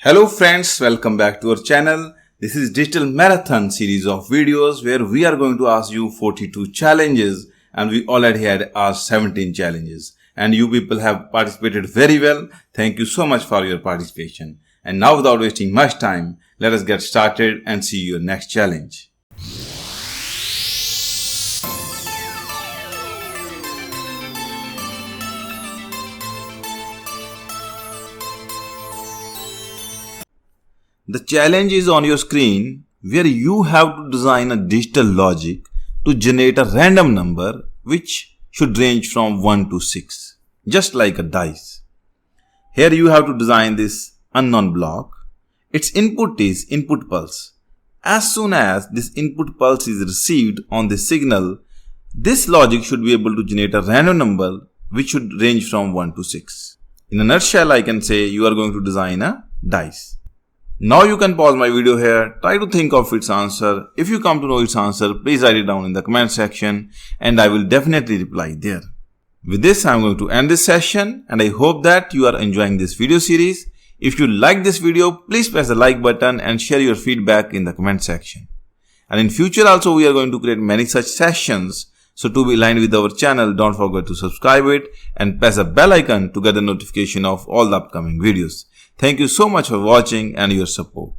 Hello friends, welcome back to our channel. This is Digital Marathon series of videos where we are going to ask you 42 challenges and we already had asked 17 challenges. And you people have participated very well. Thank you so much for your participation. And now without wasting much time, let us get started and see your next challenge. The challenge is on your screen where you have to design a digital logic to generate a random number which should range from 1 to 6, just like a dice. Here you have to design this unknown block. Its input is input pulse. As soon as this input pulse is received on the signal, this logic should be able to generate a random number which should range from 1 to 6. In a nutshell, I can say you are going to design a dice. Now you can pause my video here, try to think of its answer. If you come to know its answer, please write it down in the comment section and I will definitely reply there. With this, I am going to end this session and I hope that you are enjoying this video series. If you like this video, please press the like button and share your feedback in the comment section. And in future also, we are going to create many such sessions. So to be aligned with our channel, don't forget to subscribe it and press the bell icon to get the notification of all the upcoming videos. Thank you so much for watching and your support.